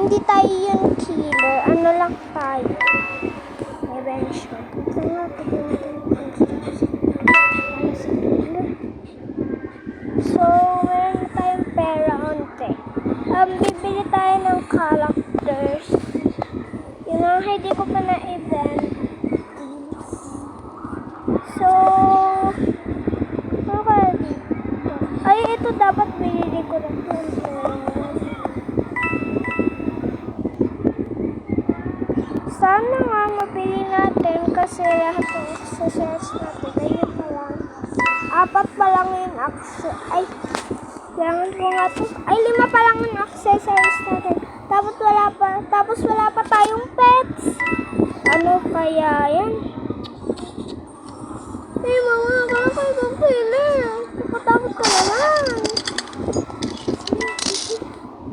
Hindi tayo yung killer. Ano lang tayo. Prevention. Ito nga, so, meron tayong pera onte. Bibili tayo ng characters. Yung mga hindi ko pa na-event. So, ano kaya dito? Ay, ito dapat bilili ko na. Sana nga mabili natin kasi lahat ng accessories natin. Ayun pa lang. 4 pa lang yung accessories. Ay, kailangan ko nga to. Ay, 5 pa lang yung accessories natin. Tapos wala pa tayong pets. Ano kaya yan? Ay, mama, akala ko ibang pili. Nakatakot ka naman.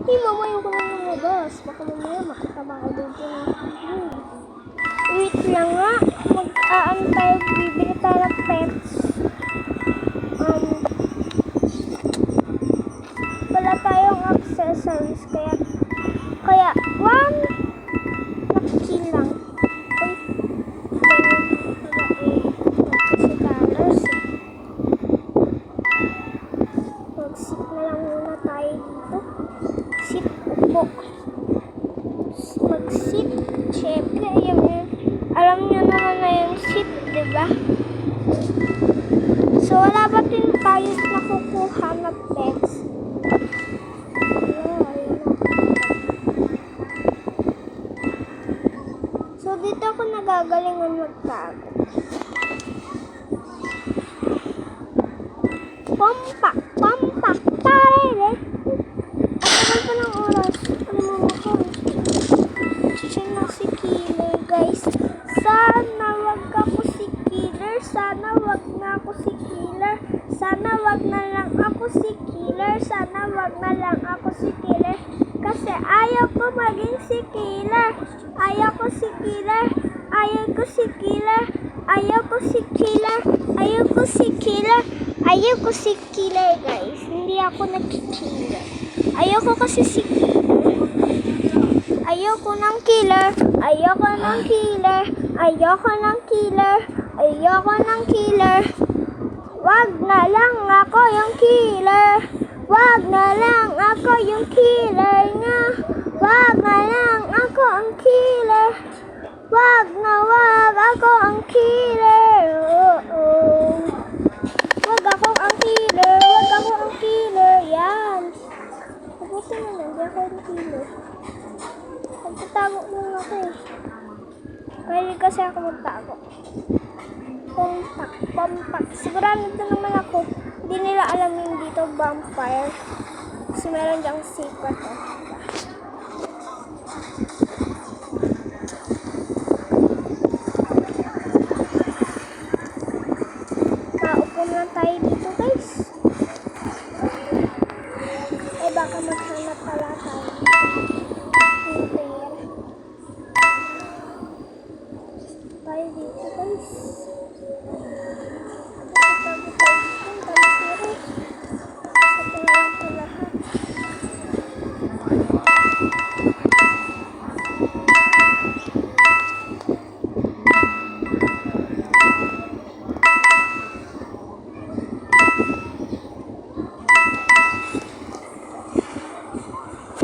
Ay, mama, yung ko lang lumabas. Baka mamaya makitama ko dito na. Wait lang nga. Mag-aan tayo. Bibili tayo ng pets. Wala tayong accessories. Kaya, 1 nakiki lang. Uy. Kasi colors. Mag-sit na lang muna tayo dito. Sit, upo. Mag-sit. Siyempre, alam nyo naman na yung sit, diba? So, wala pa din tayo nakukuha na pets. So, dito ako nagagalingan magtago. Pompak, tarere. At tagal pa ng oras. Ano mo ko? Siya na si killer, guys. Sana wag ako si killer. Sana wag na ako si killer. Sana wag na lang ako si killer. Sana wag na lang ako si killer. Kasi ayaw ko maging si killer. Ayaw ko si killer. Ayaw ko si killer. Ayaw ko si killer. Ayaw ko si killer. Ayaw ko si killer, guys. Hindi ako nagkikiller. Ayaw ko kasi si killer. Ayoko ng killer. Ayoko ng killer. Ayoko ng killer. Ayoko ng killer. Wag na lang ako yung killer. Wag na lang ako yung killer nga. Wag na lang ako ang killer. Wag ako ang killer. Wag ako ang killer. Wag ako ang killer. Yan. Mabuti naman. Hindi ako ang killer. Magtatago lang ako eh. Pwede kasi ako magtago. Pompak. Sigurado naman ako. Hindi nila alam yung dito vampire. Kasi meron dyang secret eh. Naupo na tayo dito, guys. Eh baka maghanap pala tayo. Tayo dito, guys.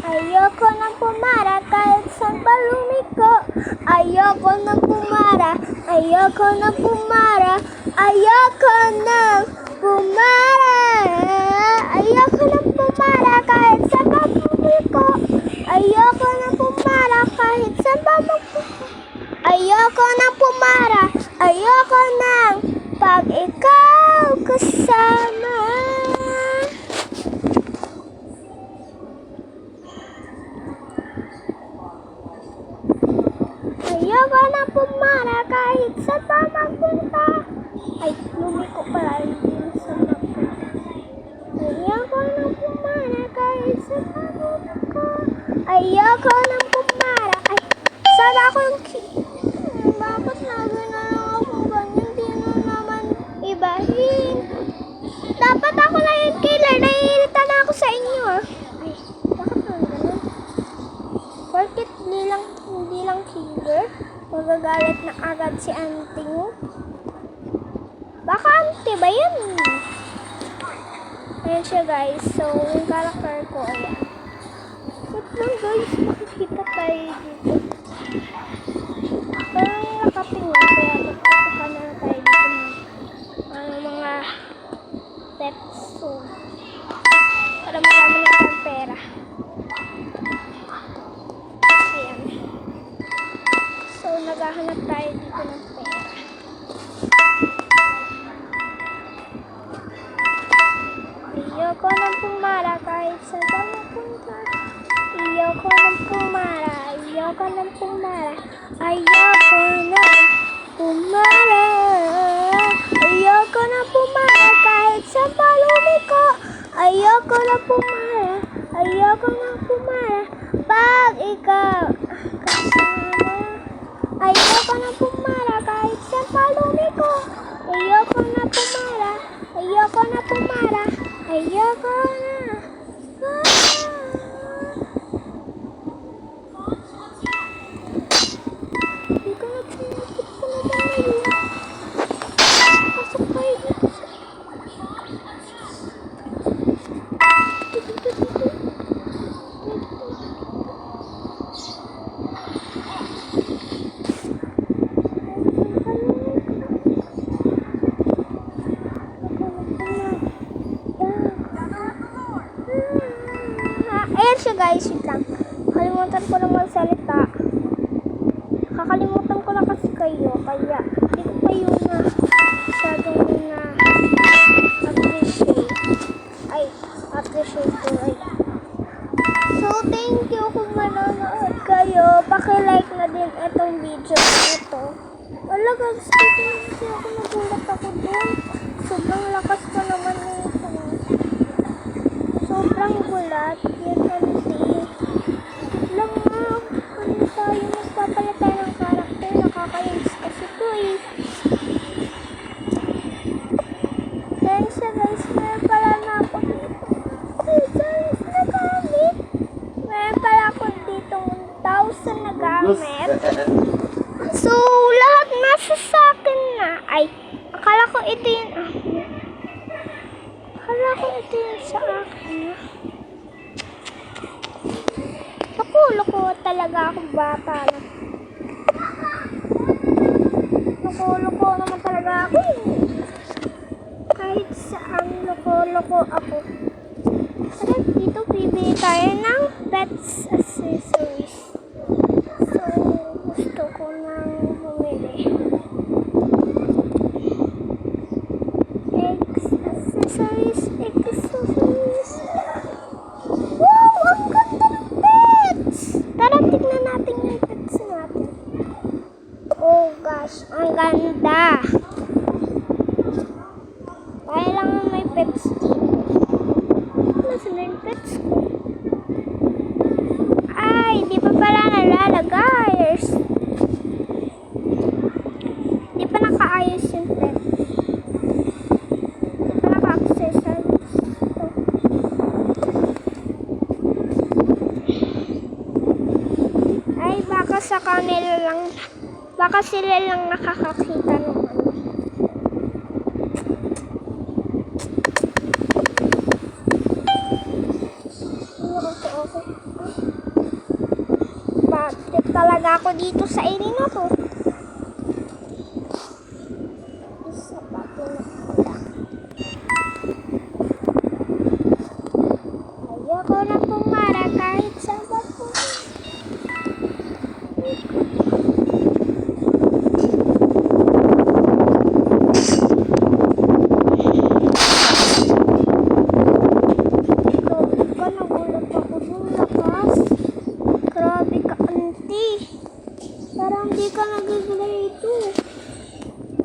Ayoko nang pumara kahit saan pa lumiko. Ayoko nang pumara. Ayoko nang pumara. Ayoko nang pumara. Ayoko nang pumara kahit saan pa lumiko. Ayoko nang pumara kahit saan pa lumiko. Ayoko nang pumara. Ayoko nang pag ikaw kasama. Ayoko na pumara kahit saan pa magpunta. Ay, lumiko pala din sa magpunta. Ayoko na pumara kahit saan pa magpunta. Ayoko na pumara. Ay, sana ako yung bakit lagi na lang ako ganyan? Di na naman ibahin. Dapat ako na yung killer. Naiirita na ako sa inyo ah. Ay, bakit naman ganun? magagalit na agad si auntie mo. Baka auntie ba yan? Ayan siya guys. So, yung character ko, ayan. Wait lang guys, makikita tayo dito. Parang nakatingin, kaya magkakaka na tayo dito ng mga pets. So, para marami na tayong pera. Ayan. So, naghahanap tayo dito ng pera. Ayoko nang pumara kahit sa dami punta. Ayoko nang pumara, ayoko nang pumara. Ayoko nang pumara. Ayoko nang pumara kahit sa palumi ko. Ayoko nang pumara, ayoko nang pumara. Pag ikaw kasama. Ayoko nang pumara kahit sa palumi ko. Ayoko nang pumara, ayoko nang pumara. Ayoko na. Hindi ko na pinipit ko naman ngayon. Pasok tayo dito sa... Ayan siya guys, wait lang. Kalimutan ko na magsalita. Kakalimutan ko na kasi kayo. Kaya, hindi ko kayo na masyadong na appreciate. Ay, appreciate ko. Ay. So, thank you kung manonood kayo. Paki-like na din itong video na ito. Wala guys, kasi ako nagulat ako dun. Sobrang lakas pa naman nito. Sobrang gulat. Yan auntie. Lang nga. Ano tayo? Magpapalit tayo ng karakter. Nakakainis kasi ito eh. Then siya guys, meron pala na ako dito. Guys, na gamit. Meron pala ako dito 1,000 na gamit. So, lahat nasa sa akin na. Ay, akala ko ito yun. Akala ko ito yun sa akin. Loko talaga akong bata na. Loko naman talaga ako. Kahit saan loko ako. Tara, dito bibili tayo ng pets accessories. So, gusto ko nang bumili. Accessories. Wow! Ang ganda ng pets! Tara, tignan natin yung pets natin. Oh gosh, ang ganda! Kailangan may pets dito. Nasaan na yung pets ko? Ay, di pa pala nalalagay. Di pa nakaayos yung pets. Sa kanila lang, baka sila lang nakakakita ng ano. Okay. Bakit talaga ako dito sa area na to? Isa pa ito na pula. Ayoko na pumara kahit sa bato. Parang di ka nag-grade.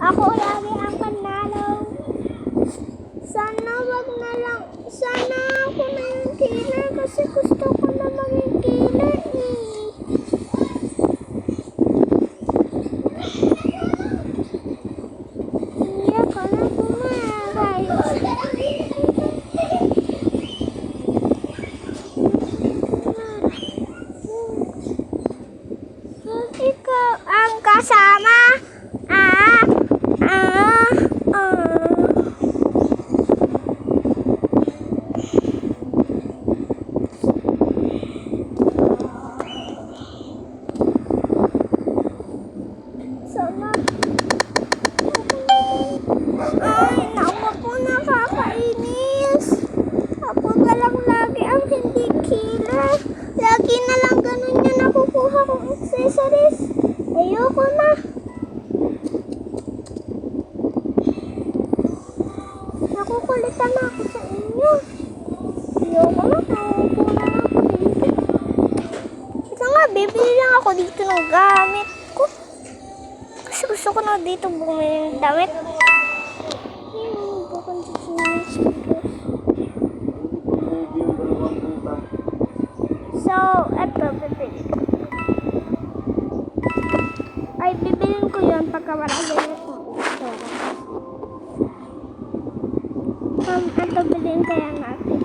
Ako lagi ang panalo. Sana wag na lang. Sana ako na yung killer kasi gusto ko na maging killer eh. Iya ka na pumaray. Ikaw ang kasama. kukulitan ako sa inyo. Ayoko na, nauupo na ako dito. Ito nga, bibili lang ako dito ng gamit ko. Kasi gusto ko na dito bumili ng damit. Bakit sinis ko? So, eto, bibili ko. Ay, bibilin ko yun pagka wala ganit mo. Ito, bilhin kaya natin.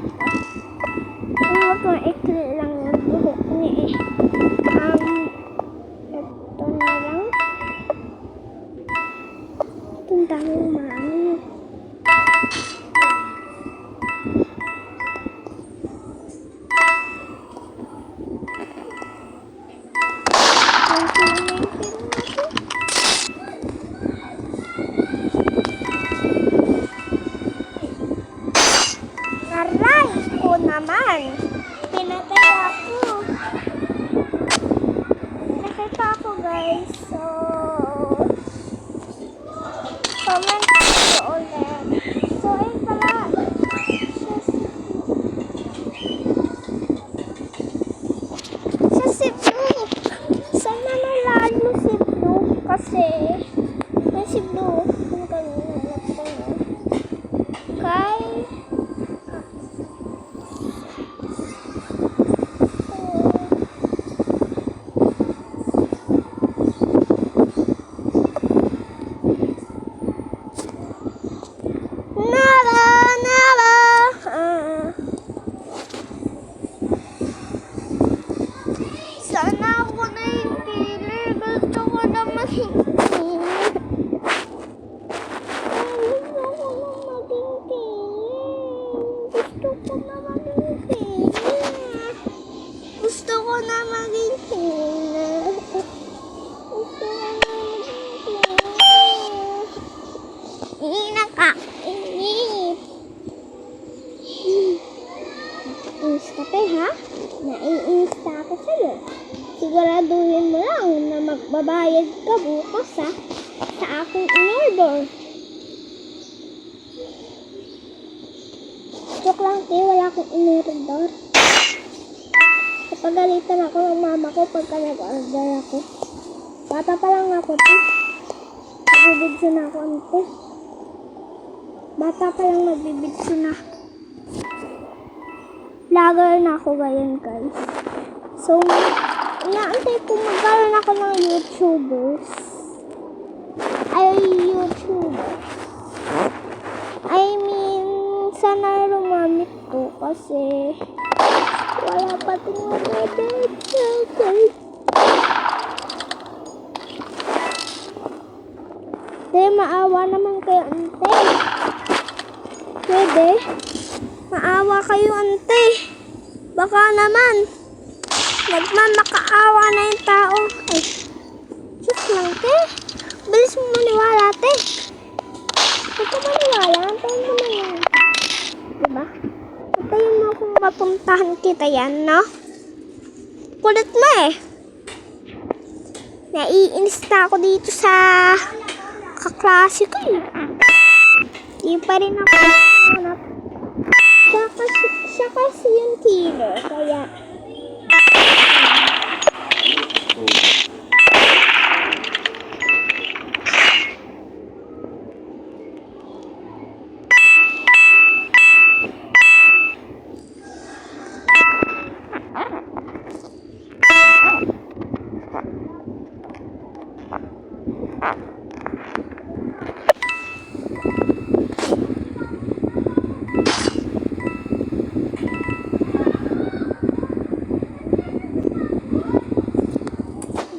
Ito, ikli lang yung buhok niya eh. Ito na lang. Itong daming mami. Aray ko naman. Pinatay ako. Nakita ako guys. So, comment ko ulit. So, ayun pala. Siya si Blue. Sana nalalo si Blue. Kasi, may si Blue. Yung kanina nagtanong. Kay, sana ako na yung kili. Gusto ko na maging kili. Gusto ko na maging kili. Nakakainip. Naiinis ka pa ha? Naiinis ka ako sa'yo. Siguraduhin mo lang na magbabayad ka bukas ha? Sa aking in-order. Joke lang te, wala akong in-order. Kapagalitan ako ng mama ko pagka nag-order ako. Bata pa lang ako te. Nagbibidyo na ako ante. Bata pa lang nagbibidyo na. Vlogger na ako ngayon guys. So, inaantay ko magkaroon ako ng YouTubers. I mean, sana lumamit to kasi wala pa tingnan guys. Te, maawa naman kayo ante. Pwede? Maawa kayo ante. Baka naman nagmamakaawa na yung tao. Ay, just lang te. Bilis mo maniwala te. Huwag ka maniwala. Antayin mo na yan. Diba? Antayin mo kung mapuntahan kita yan, no? Kulit mo eh. Naiinis na ako dito sa kaklase ko eh. Di pa rin ako hanap. Siya kasi yung killer. Kaya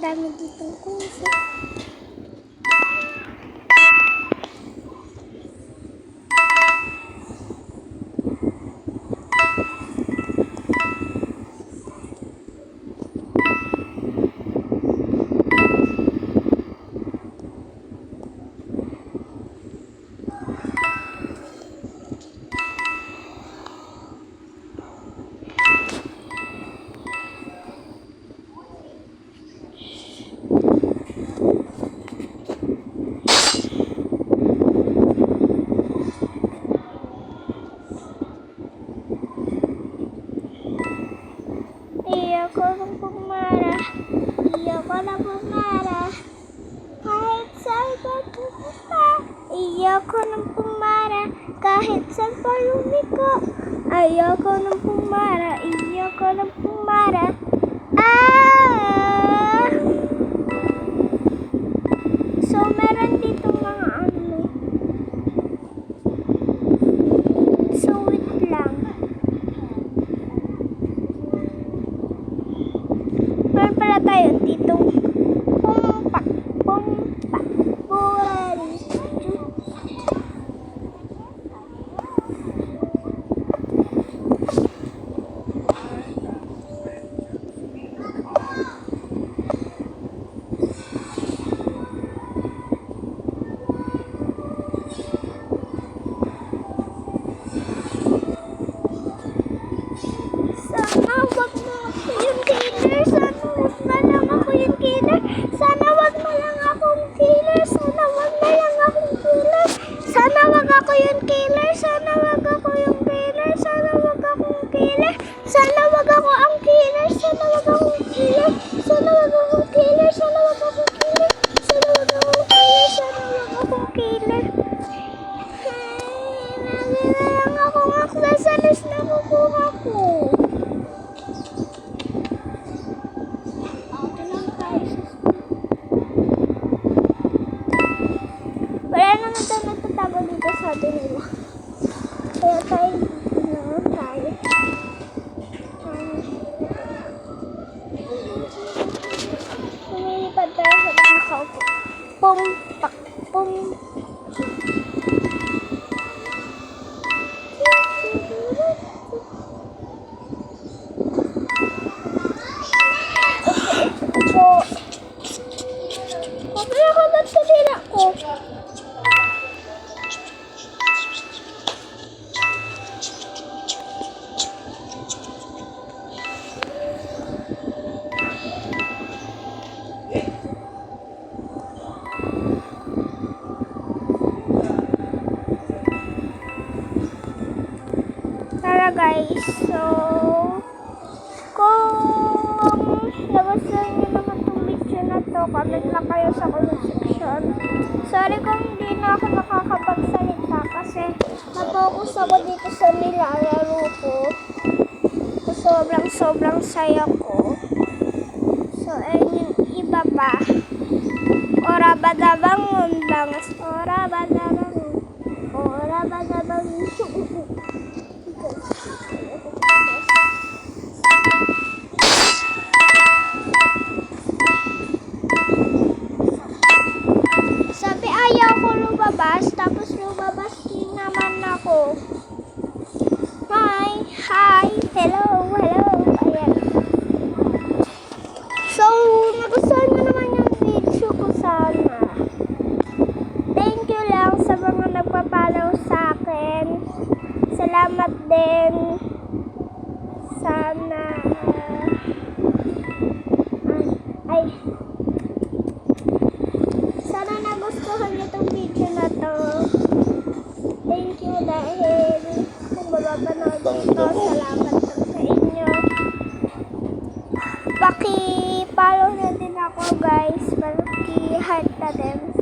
dami dito kunsa. Ayoko nang pumara kahit sa palumiko. Ayoko nang pumara, ayoko nang pumara. Ah! So, meron dito mga ano. So, wait lang. Meron pala tayo dito. Pumpak, pumpak, buwari. Sana wag mo ako yung killer. Sana wag na lang ako yung killer. Sana wag na lang akong killer. Sana wag na lang akong killer. Sana wag ako yung killer. Sana wag ako yung killer. Sana wag akong killer. Sana wag ako ang killer. Sana wag akong killer. Sana wag akong killer. Sana wag akong killer. Sana wag akong killer. Sana wag akong killer. Lagi na lang akong aksesaris na kukuha ko. Wala naman tayo nagtatago dito sa atin nila. Kaya tayo naman tayo. Lumilipad tayo sa nakaupo. Pumpak, pum. So, kapag ako ba't kanina ko? Tara guys, so kung nagustuhan niyo naman itong video na to, comment lang kayo sa comment section. Sorry kung hindi na ako nakakapagsalita kasi na-focus ako dito sa nilalaro ko. Sobrang saya ko. So, ayun yung iba pa. Ora badabangon bangas, ora badabangon, ora badabangon. Sabi ayaw ko lumabas, tapos lumabas din naman ako. Hi, hello, ayan. So, nagustuhan mo naman yung video ko sana. Thank you lang sa mga nagpa-follow sa akin. Salamat din. Sana sana nagustuhan niyo itong video na to. Thank you dahil kung mapapanood ito, salamat sa inyo. Paki-follow na din ako guys. Paki-heart na din.